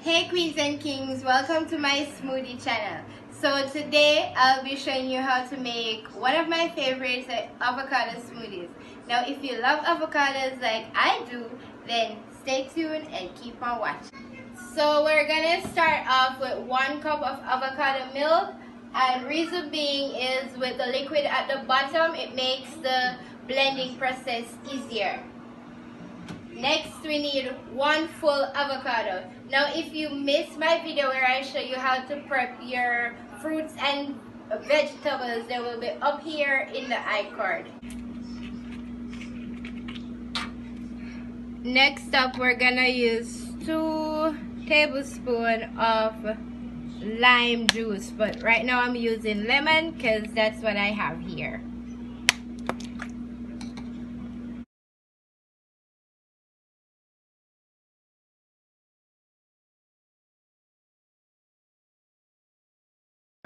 Hey queens and kings, welcome to my smoothie channel. So today I'll be showing you how to make one of my favorites, avocado smoothies. Now if you love avocados like I do, then stay tuned and keep on watching. So we're gonna start off with 1 cup of avocado milk, and reason being is with the liquid at the bottom, it makes the blending process easier. Next, we need 1 full avocado. Now, if you missed my video where I show you how to prep your fruits and vegetables, they will be up here in the iCard. Next up, we're gonna use 2 tablespoons of lime juice, but right now I'm using lemon because that's what I have here.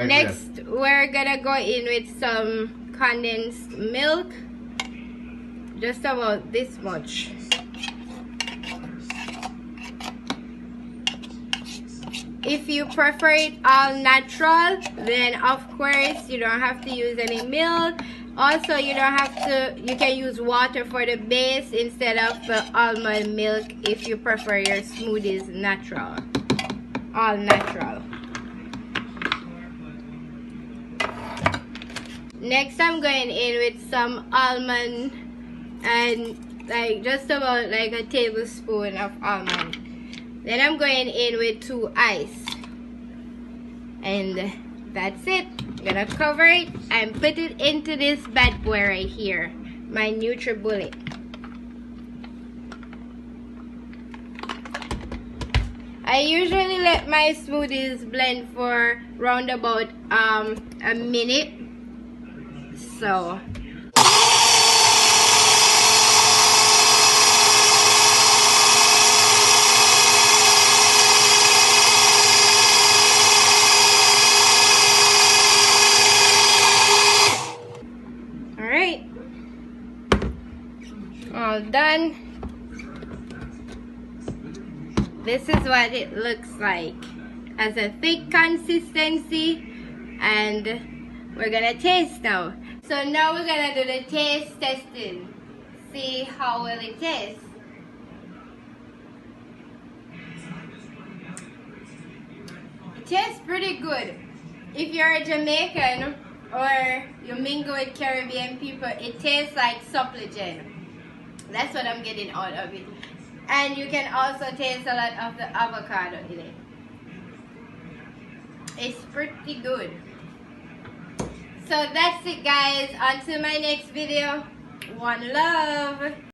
Next, we're gonna go in with some condensed milk, just about this much. If you prefer it all natural, then of course you don't have to use any milk. Also, you can use water for the base instead of the almond milk if you prefer your smoothies natural, all natural. Next, I'm going in with some almond and just about like a tablespoon of almond. Then I'm going in with 2 ice, and that's it. I'm gonna cover it and put it into this bad boy right here, my Nutri Bullet. I usually let my smoothies blend for round about a minute. So alright, all done. This is what it looks like. Has a thick consistency, and we're gonna taste now. So now we're gonna do the taste testing. See how well it tastes. It tastes pretty good. If you're a Jamaican or you mingle with Caribbean people, it tastes like supplement. That's what I'm getting out of it. And you can also taste a lot of the avocado in it. It's pretty good. So that's it guys, until my next video, one love.